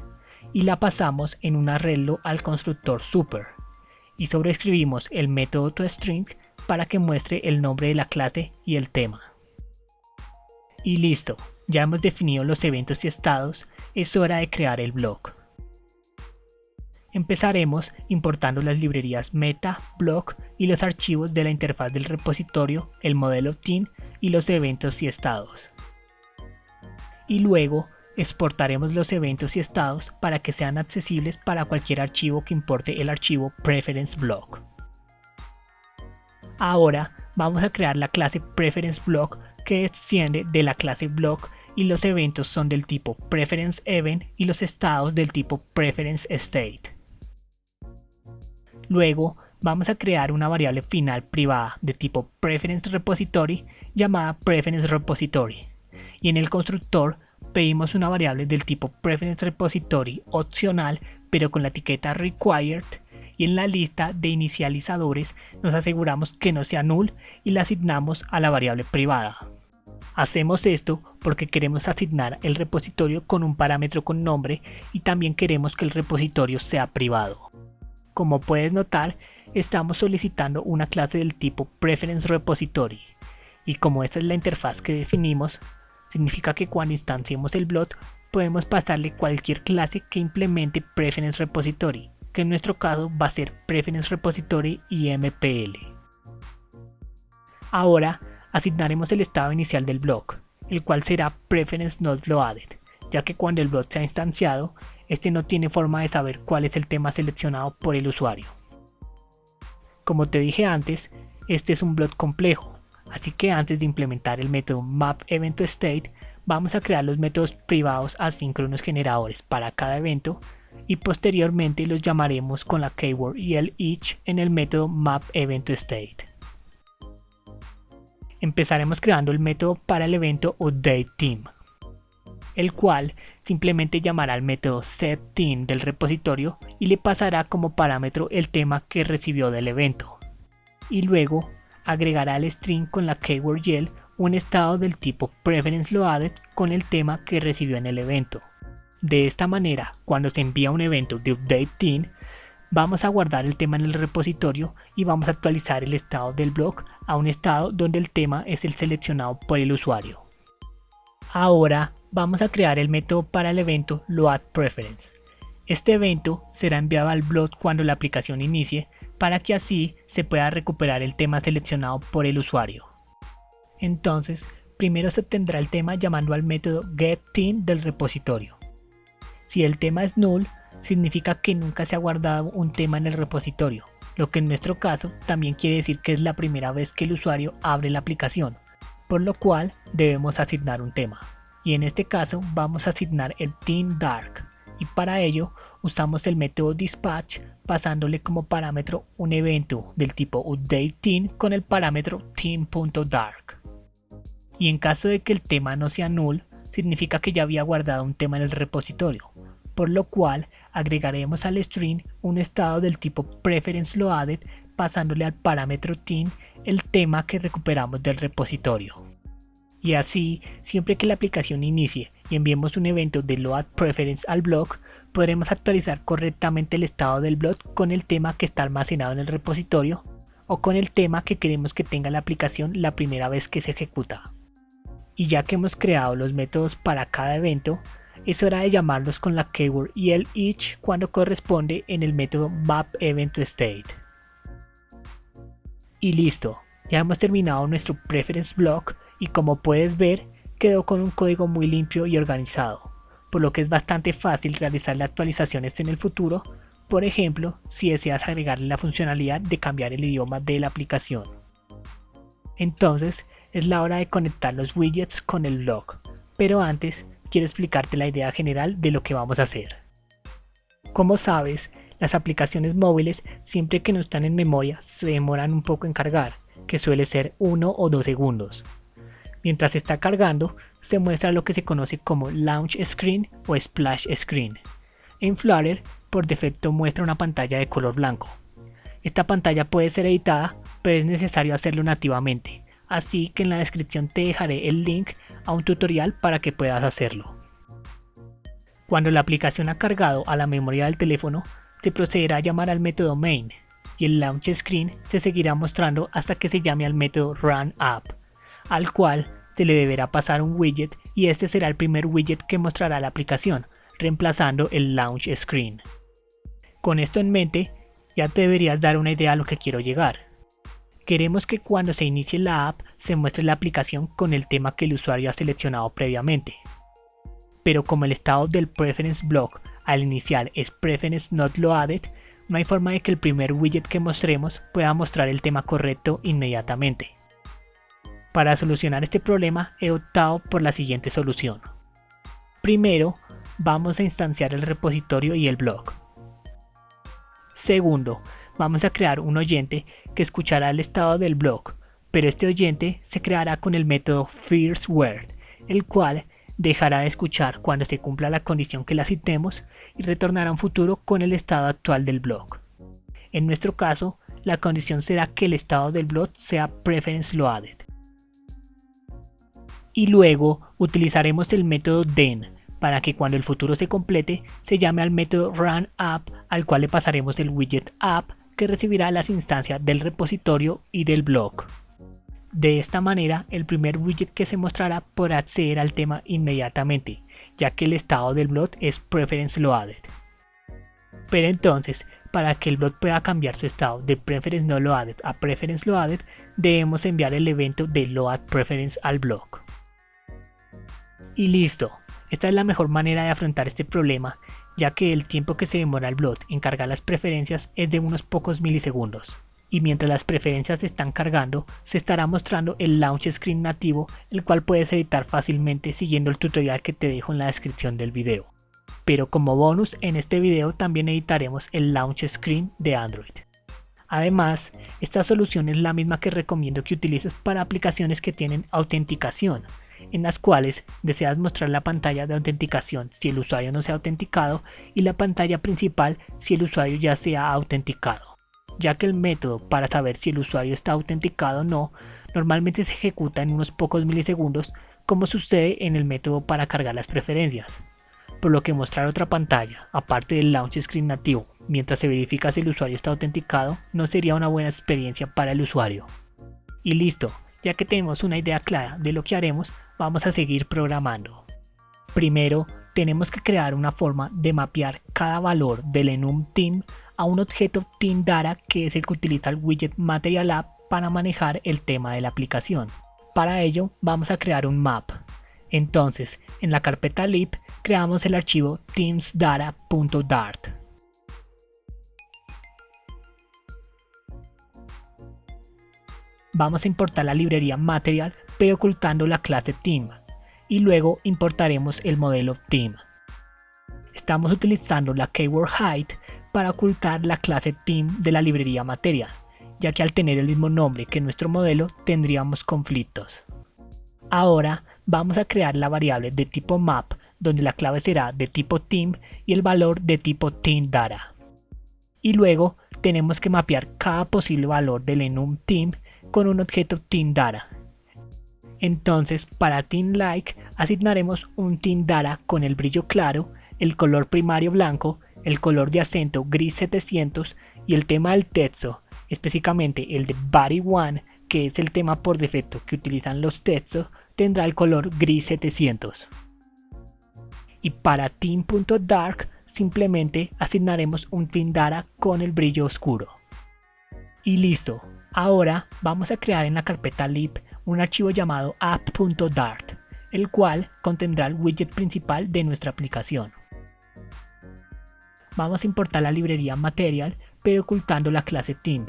y la pasamos en un arreglo al constructor super y sobreescribimos el método toString para que muestre el nombre de la clase y el tema. Y listo, ya hemos definido los eventos y estados, es hora de crear el blog. Empezaremos importando las librerías meta, blog y los archivos de la interfaz del repositorio, el modelo teen y los eventos y estados. Y luego exportaremos los eventos y estados para que sean accesibles para cualquier archivo que importe el archivo PreferenceBlock. Ahora vamos a crear la clase PreferenceBlock que extiende de la clase block y los eventos son del tipo PreferenceEvent y los estados del tipo PreferenceState. Luego vamos a crear una variable final privada de tipo PreferenceRepository llamada PreferenceRepository. Y en el constructor pedimos una variable del tipo PreferenceRepository opcional pero con la etiqueta required y en la lista de inicializadores nos aseguramos que no sea null y la asignamos a la variable privada. Hacemos esto porque queremos asignar el repositorio con un parámetro con nombre y también queremos que el repositorio sea privado. Como puedes notar, estamos solicitando una clase del tipo PreferenceRepository y como esta es la interfaz que definimos, significa que cuando instanciemos el blog podemos pasarle cualquier clase que implemente PreferenceRepository, que en nuestro caso va a ser PreferenceRepository y MPL. Ahora asignaremos el estado inicial del blog, el cual será PreferenceNotLoaded, ya que cuando el blog sea instanciado, este no tiene forma de saber cuál es el tema seleccionado por el usuario. Como te dije antes, este es un blog complejo. Así que antes de implementar el método mapEventState, vamos a crear los métodos privados asíncronos generadores para cada evento y posteriormente los llamaremos con la keyword y el each en el método mapEventState. Empezaremos creando el método para el evento UpdateTeam, el cual simplemente llamará al método setTeam del repositorio y le pasará como parámetro el tema que recibió del evento. Y luego agregará al string con la keyword YEL un estado del tipo PreferenceLoaded con el tema que recibió en el evento. De esta manera, cuando se envía un evento de UpdateTeam, vamos a guardar el tema en el repositorio y vamos a actualizar el estado del blog a un estado donde el tema es el seleccionado por el usuario. Ahora vamos a crear el método para el evento LoadPreference. Este evento será enviado al blog cuando la aplicación inicie para que así se pueda recuperar el tema seleccionado por el usuario. Entonces, primero se obtendrá el tema llamando al método getTeam del repositorio. Si el tema es null, significa que nunca se ha guardado un tema en el repositorio, lo que en nuestro caso también quiere decir que es la primera vez que el usuario abre la aplicación, por lo cual debemos asignar un tema. Y en este caso vamos a asignar el Team Dark, y para ello usamos el método dispatch pasándole como parámetro un evento del tipo UpdateTeam con el parámetro team.dark. Y en caso de que el tema no sea null, significa que ya había guardado un tema en el repositorio, por lo cual agregaremos al string un estado del tipo PreferenceLoaded pasándole al parámetro team el tema que recuperamos del repositorio. Y así, siempre que la aplicación inicie y enviemos un evento de LoadPreference al blog, podremos actualizar correctamente el estado del blog con el tema que está almacenado en el repositorio o con el tema que queremos que tenga la aplicación la primera vez que se ejecuta. Y ya que hemos creado los métodos para cada evento, es hora de llamarlos con la keyword y el each cuando corresponde en el método mapEventState. Y listo, ya hemos terminado nuestro preference block y como puedes ver quedó con un código muy limpio y organizado, por lo que es bastante fácil realizar las actualizaciones en el futuro, por ejemplo si deseas agregarle la funcionalidad de cambiar el idioma de la aplicación. Entonces es la hora de conectar los widgets con el blog. Pero antes, quiero explicarte la idea general de lo que vamos a hacer. Como sabes, las aplicaciones móviles, siempre que no están en memoria, se demoran un poco en cargar, que suele ser 1 o 2 segundos. Mientras está cargando, se muestra lo que se conoce como Launch Screen o Splash Screen. En Flutter, por defecto muestra una pantalla de color blanco. Esta pantalla puede ser editada, pero es necesario hacerlo nativamente, así que en la descripción te dejaré el link a un tutorial para que puedas hacerlo. Cuando la aplicación ha cargado a la memoria del teléfono, se procederá a llamar al método main, y el launch screen se seguirá mostrando hasta que se llame al método runApp, al cual se le deberá pasar un widget y este será el primer widget que mostrará la aplicación, reemplazando el launch screen. Con esto en mente, ya te deberías dar una idea a lo que quiero llegar. Queremos que cuando se inicie la app se muestre la aplicación con el tema que el usuario ha seleccionado previamente. Pero como el estado del Preference Block al inicial es Preference Not Loaded, no hay forma de que el primer widget que mostremos pueda mostrar el tema correcto inmediatamente. Para solucionar este problema he optado por la siguiente solución. Primero, vamos a instanciar el repositorio y el blog. Segundo, vamos a crear un oyente que escuchará el estado del blog, pero este oyente se creará con el método firstWord, el cual dejará de escuchar cuando se cumpla la condición que la citemos y retornará un futuro con el estado actual del blog. En nuestro caso, la condición será que el estado del blog sea Preference Loaded. Y luego utilizaremos el método then para que cuando el futuro se complete se llame al método runApp, al cual le pasaremos el widget app que recibirá las instancias del repositorio y del blog. De esta manera, el primer widget que se mostrará podrá acceder al tema inmediatamente, ya que el estado del blog es Preference Loaded. Pero entonces, para que el blog pueda cambiar su estado de Preference Not Loaded a Preference Loaded, debemos enviar el evento de Load Preference al blog. Y listo, esta es la mejor manera de afrontar este problema, ya que el tiempo que se demora el blog en cargar las preferencias es de unos pocos milisegundos. Y mientras las preferencias se están cargando, se estará mostrando el launch screen nativo, el cual puedes editar fácilmente siguiendo el tutorial que te dejo en la descripción del video. Pero como bonus, en este video también editaremos el launch screen de Android. Además, esta solución es la misma que recomiendo que utilices para aplicaciones que tienen autenticación, en las cuales deseas mostrar la pantalla de autenticación si el usuario no se ha autenticado y la pantalla principal si el usuario ya se ha autenticado, ya que el método para saber si el usuario está autenticado o no normalmente se ejecuta en unos pocos milisegundos, como sucede en el método para cargar las preferencias, por lo que mostrar otra pantalla aparte del launch screen nativo mientras se verifica si el usuario está autenticado no sería una buena experiencia para el usuario. Y listo, ya que tenemos una idea clara de lo que haremos, vamos a seguir programando. Primero, tenemos que crear una forma de mapear cada valor del enum team a un objeto team_data que es el que utiliza el widget MaterialApp para manejar el tema de la aplicación. Para ello, vamos a crear un map. Entonces, en la carpeta lib creamos el archivo teamsdata.dart. Vamos a importar la librería Material, pero ocultando la clase Team, y luego importaremos el modelo Team. Estamos utilizando la keyword height para ocultar la clase Team de la librería Material, ya que al tener el mismo nombre que nuestro modelo tendríamos conflictos. Ahora vamos a crear la variable de tipo map, donde la clave será de tipo Team y el valor de tipo teamData. Y luego tenemos que mapear cada posible valor del enum Team con un objeto teamData. Entonces, para teamLike asignaremos un teamData con el brillo claro, el color primario blanco, el color de acento gris 700 y el tema del texto, específicamente el de body1, que es el tema por defecto que utilizan los textos, tendrá el color gris 700. Y para team.dark simplemente asignaremos un teamData con el brillo oscuro. Y listo. Ahora vamos a crear en la carpeta lib un archivo llamado app.dart, el cual contendrá el widget principal de nuestra aplicación. Vamos a importar la librería Material, pero ocultando la clase Team.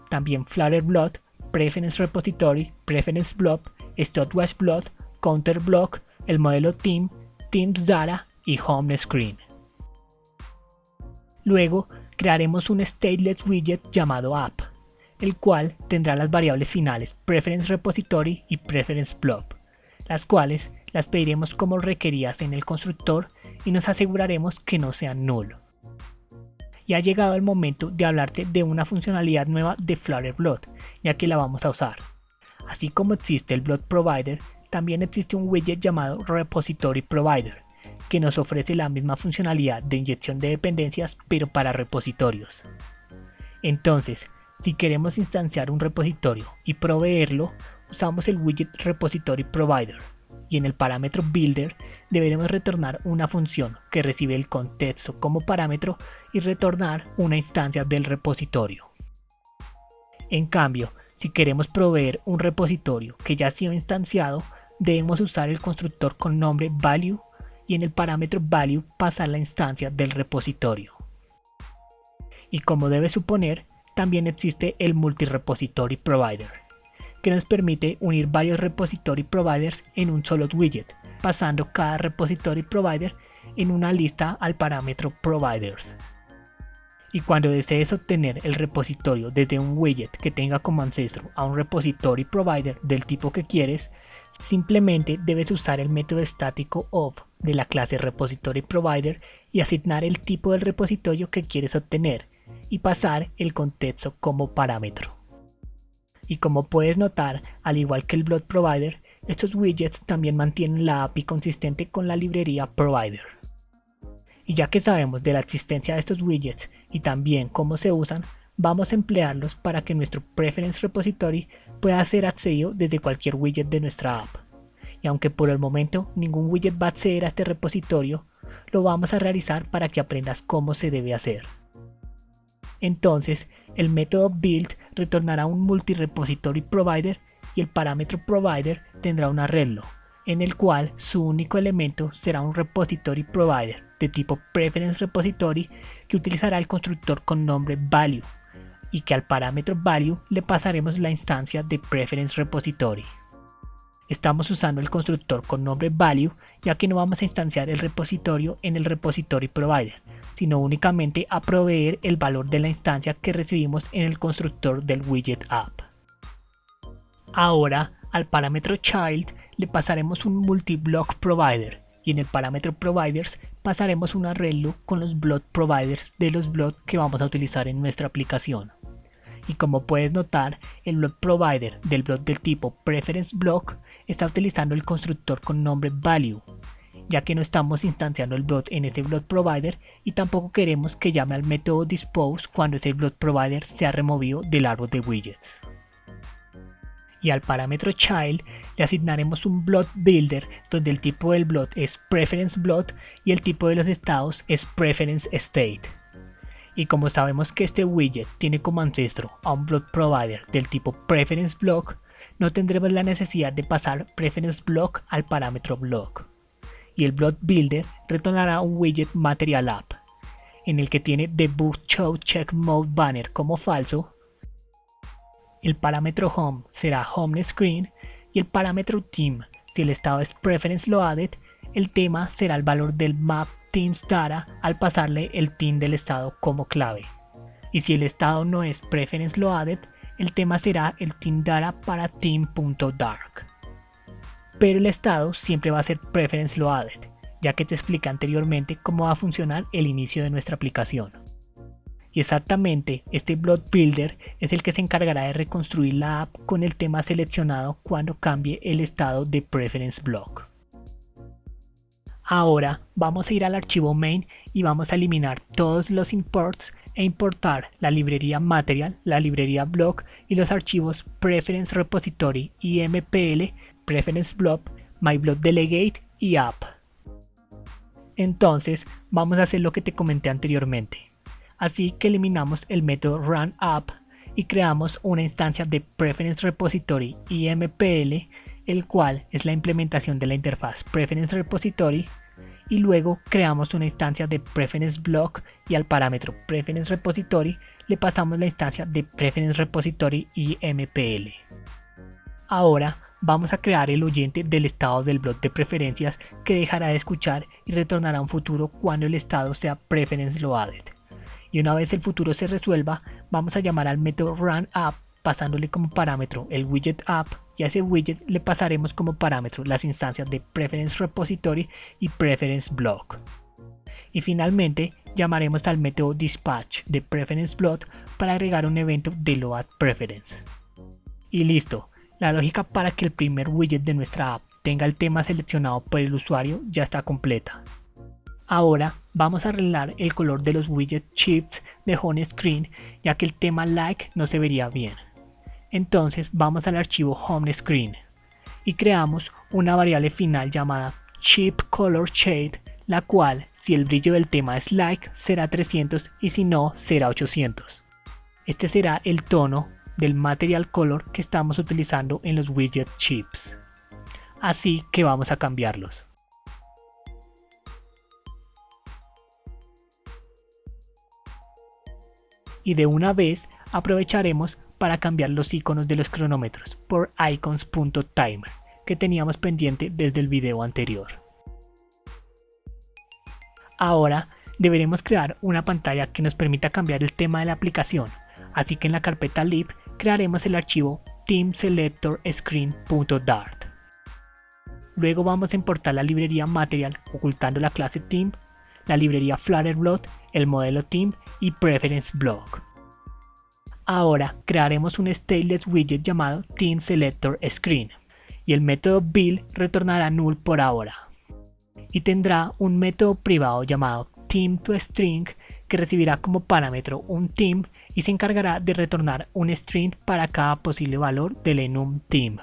También Flutter Block, Preference Repository, Preference Block, StopWatch Block, Counter Block, el modelo Theme, Themes Data y Home Screen. Luego crearemos un stateless widget llamado app, el cual tendrá las variables finales Preference Repository y Preference Blob, las cuales las pediremos como requeridas en el constructor y nos aseguraremos que no sean null. Y ha llegado el momento de hablarte de una funcionalidad nueva de Flutter Blob, ya que la vamos a usar. Así como existe el Blob Provider, también existe un widget llamado Repository Provider, que nos ofrece la misma funcionalidad de inyección de dependencias pero para repositorios. Entonces, si queremos instanciar un repositorio y proveerlo, usamos el widget Repository Provider, y en el parámetro Builder deberemos retornar una función que recibe el contexto como parámetro y retornar una instancia del repositorio. En cambio, si queremos proveer un repositorio que ya ha sido instanciado, debemos usar el constructor con nombre Value y en el parámetro Value pasar la instancia del repositorio. Y como debe suponer, también existe el Multi-Repository Provider, que nos permite unir varios repository providers en un solo widget, pasando cada repository provider en una lista al parámetro providers. Y cuando desees obtener el repositorio desde un widget que tenga como ancestro a un repository provider del tipo que quieres, simplemente debes usar el método estático of de la clase repository provider y asignar el tipo del repositorio que quieres obtener y pasar el contexto como parámetro. Y como puedes notar, al igual que el Blob Provider, estos widgets también mantienen la API consistente con la librería Provider. Y ya que sabemos de la existencia de estos widgets y también cómo se usan, vamos a emplearlos para que nuestro Preference Repository pueda ser accedido desde cualquier widget de nuestra app. Y aunque por el momento ningún widget va a acceder a este repositorio, lo vamos a realizar para que aprendas cómo se debe hacer. Entonces, el método build retornará un multi-repository provider y el parámetro provider tendrá un arreglo, en el cual su único elemento será un repository provider de tipo preference repository que utilizará el constructor con nombre value y que al parámetro value le pasaremos la instancia de preference repository. Estamos usando el constructor con nombre value ya que no vamos a instanciar el repositorio en el repository provider, sino únicamente a proveer el valor de la instancia que recibimos en el constructor del widget app. Ahora, al parámetro child le pasaremos un multi-block provider y en el parámetro providers pasaremos un arreglo con los block providers de los blocks que vamos a utilizar en nuestra aplicación. Y como puedes notar, el block provider del block del tipo preference block está utilizando el constructor con nombre value, ya que no estamos instanciando el block en ese block provider y tampoco queremos que llame al método dispose cuando ese block provider sea removido del árbol de widgets. Y al parámetro child le asignaremos un block builder donde el tipo del block es preference block y el tipo de los estados es preference state. Y como sabemos que este widget tiene como ancestro a un block provider del tipo preference block, no tendremos la necesidad de pasar preference block al parámetro block. Y el block builder retornará un widget material app, en el que tiene debug show check mode banner como falso. El parámetro home será home screen y el parámetro theme, si el estado es preference loaded, el tema será el valor del map themes data al pasarle el theme del estado como clave. Y si el estado no es preference loaded, el tema será el theme data para theme.dark. Pero el estado siempre va a ser preference loaded, ya que te expliqué anteriormente cómo va a funcionar el inicio de nuestra aplicación. Y exactamente este block builder es el que se encargará de reconstruir la app con el tema seleccionado cuando cambie el estado de preference block. Ahora vamos a ir al archivo main y vamos a eliminar todos los imports e importar la librería material, la librería block y los archivos preference repository y mpl, preference blob, myblockdelegate y app. Entonces vamos a hacer lo que te comenté anteriormente. Así que eliminamos el método runApp y creamos una instancia de preference repository y mpl, el cual es la implementación de la interfaz preference repository, y luego creamos una instancia de preference block y al parámetro preference repository le pasamos la instancia de preference repository y mpl. Ahora vamos a crear el oyente del estado del blog de preferencias que dejará de escuchar y retornará a un futuro cuando el estado sea preference loaded. Y una vez el futuro se resuelva, vamos a llamar al método runUp pasándole como parámetro el widget app, y a ese widget le pasaremos como parámetro las instancias de preference repository y preference block. Y finalmente llamaremos al método dispatch de preference block para agregar un evento de load preference. Y listo, la lógica para que el primer widget de nuestra app tenga el tema seleccionado por el usuario ya está completa. Ahora vamos a arreglar el color de los widget chips de home screen, ya que el tema like no se vería bien. Entonces vamos al archivo home screen y creamos una variable final llamada chip color shade, la cual si el brillo del tema es like será 300 y si no será 800. Este será el tono del material color que estamos utilizando en los widget chips. Así que vamos a cambiarlos. Y de una vez aprovecharemos para cambiar los iconos de los cronómetros por icons.timer que teníamos pendiente desde el video anterior. Ahora deberemos crear una pantalla que nos permita cambiar el tema de la aplicación, así que en la carpeta lib crearemos el archivo themeSelectorScreen.dart. Luego vamos a importar la librería Material ocultando la clase Theme, la librería FlutterBlock, el modelo Theme y Preference Block. Ahora crearemos un stateless widget llamado themeSelectorScreen y el método build retornará null por ahora. Y tendrá un método privado llamado ThemeToString que recibirá como parámetro un theme y se encargará de retornar un string para cada posible valor del enum theme.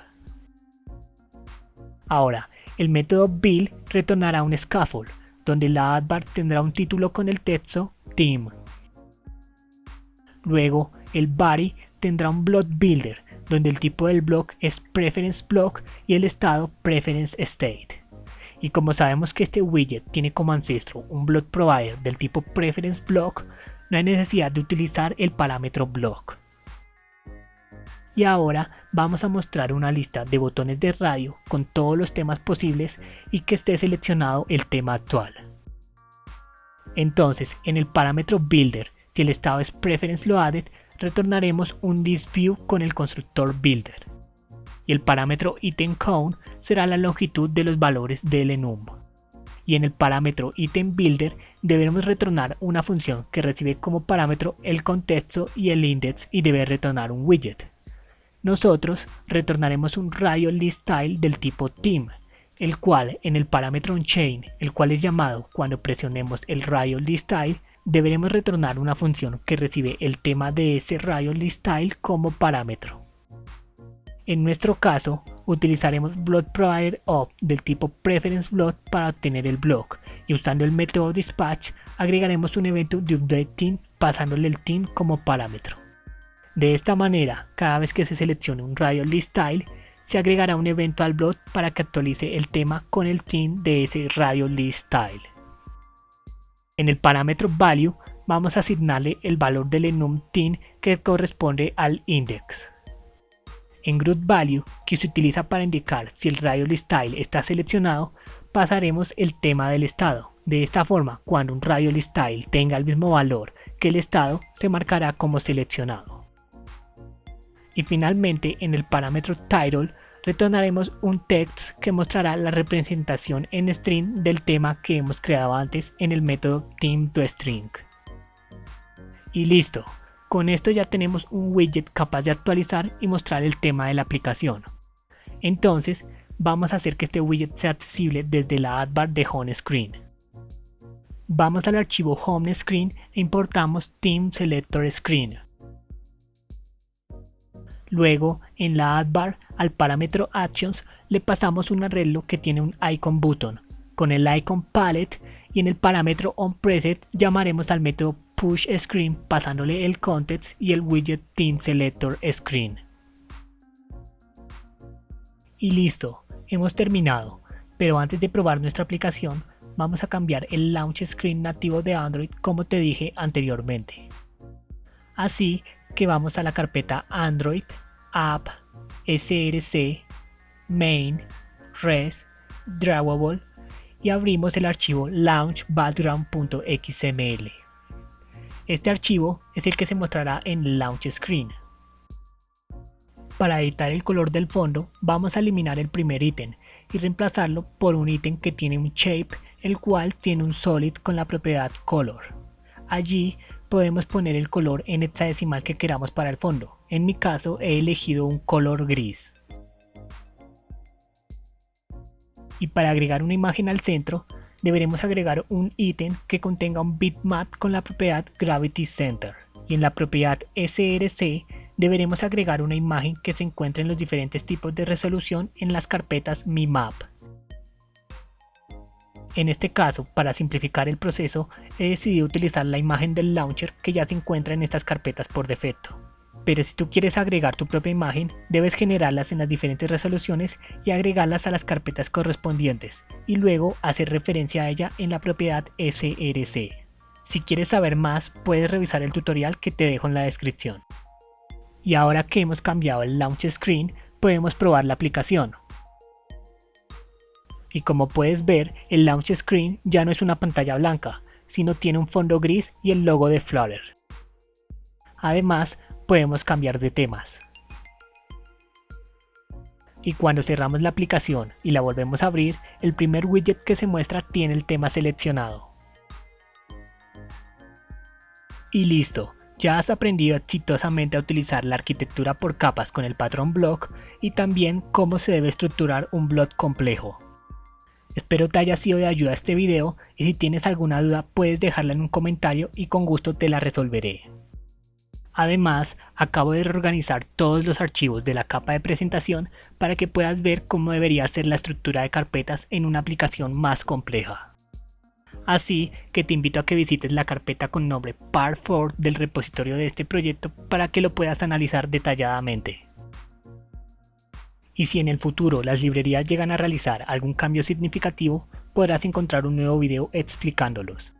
Ahora, el método build retornará un scaffold, donde la advar tendrá un título con el texto theme. Luego, el body tendrá un block builder, donde el tipo del block es preference block y el estado preference state. Y como sabemos que este widget tiene como ancestro un block provider del tipo preference block, no hay necesidad de utilizar el parámetro block. Y ahora vamos a mostrar una lista de botones de radio con todos los temas posibles y que esté seleccionado el tema actual. Entonces, en el parámetro builder, si el estado es preference loaded, retornaremos un thisView con el constructor builder. Y el parámetro itemCount será la longitud de los valores del enum. Y en el parámetro itemBuilder deberemos retornar una función que recibe como parámetro el contexto y el index y debe retornar un widget. Nosotros retornaremos un RadioListStyle del tipo theme, el cual en el parámetro onChain, el cual es llamado cuando presionemos el RadioListStyle, deberemos retornar una función que recibe el tema de ese RadioListStyle como parámetro. En nuestro caso, utilizaremos BlockProviderOf del tipo preferenceBlock para obtener el block y usando el método dispatch agregaremos un evento de updateTheme pasándole el theme como parámetro. De esta manera, cada vez que se seleccione un RadioListStyle, se agregará un evento al block para que actualice el tema con el theme de ese RadioListStyle. En el parámetro value vamos a asignarle el valor del enum theme que corresponde al index. En GroupValue, que se utiliza para indicar si el RadioListStyle está seleccionado, pasaremos el tema del estado. De esta forma, cuando un RadioListStyle tenga el mismo valor que el estado, se marcará como seleccionado. Y finalmente, en el parámetro title, retornaremos un text que mostrará la representación en string del tema que hemos creado antes en el método ThemeToString. Y listo. Con esto ya tenemos un widget capaz de actualizar y mostrar el tema de la aplicación. Entonces, vamos a hacer que este widget sea accesible desde la advar de home screen. Vamos al archivo home screen e importamos themeSelectorScreen. Luego, en la advar, al parámetro actions, le pasamos un arreglo que tiene un icon button, con el icon palette, y en el parámetro onPreset llamaremos al método pushScreen pasándole el context y el widget themeSelectorScreen. Y listo, hemos terminado, pero antes de probar nuestra aplicación, vamos a cambiar el launch screen nativo de Android como te dije anteriormente. Así que vamos a la carpeta Android, App, src, main, res, drawable y abrimos el archivo launchbackground.xml. Este archivo es el que se mostrará en Launch Screen. Para editar el color del fondo, vamos a eliminar el primer ítem y reemplazarlo por un ítem que tiene un shape, el cual tiene un solid con la propiedad color. Allí podemos poner el color en hexadecimal que queramos para el fondo. En mi caso he elegido un color gris. Y para agregar una imagen al centro, deberemos agregar un ítem que contenga un bitmap con la propiedad Gravity Center. Y en la propiedad src deberemos agregar una imagen que se encuentre en los diferentes tipos de resolución en las carpetas Mi Map. En este caso, para simplificar el proceso, he decidido utilizar la imagen del launcher que ya se encuentra en estas carpetas por defecto. Pero si tú quieres agregar tu propia imagen, debes generarlas en las diferentes resoluciones y agregarlas a las carpetas correspondientes, y luego hacer referencia a ella en la propiedad src. Si quieres saber más, puedes revisar el tutorial que te dejo en la descripción. Y ahora que hemos cambiado el Launch Screen, podemos probar la aplicación. Y como puedes ver, el Launch Screen ya no es una pantalla blanca, sino tiene un fondo gris y el logo de Flutter. Además, podemos cambiar de temas. Y cuando cerramos la aplicación y la volvemos a abrir, el primer widget que se muestra tiene el tema seleccionado. Y listo, ya has aprendido exitosamente a utilizar la arquitectura por capas con el patrón block y también cómo se debe estructurar un block complejo. Espero te haya sido de ayuda este video y si tienes alguna duda puedes dejarla en un comentario y con gusto te la resolveré. Además, acabo de reorganizar todos los archivos de la capa de presentación para que puedas ver cómo debería ser la estructura de carpetas en una aplicación más compleja. Así que te invito a que visites la carpeta con nombre Part4 del repositorio de este proyecto para que lo puedas analizar detalladamente. Y si en el futuro las librerías llegan a realizar algún cambio significativo, podrás encontrar un nuevo video explicándolos.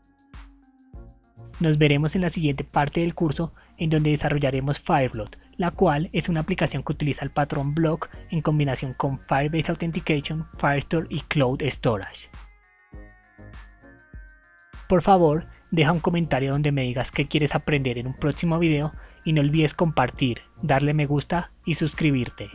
Nos veremos en la siguiente parte del curso en donde desarrollaremos Fireblot, la cual es una aplicación que utiliza el patrón block en combinación con Firebase Authentication, Firestore y Cloud Storage. Por favor, deja un comentario donde me digas qué quieres aprender en un próximo video y no olvides compartir, darle me gusta y suscribirte.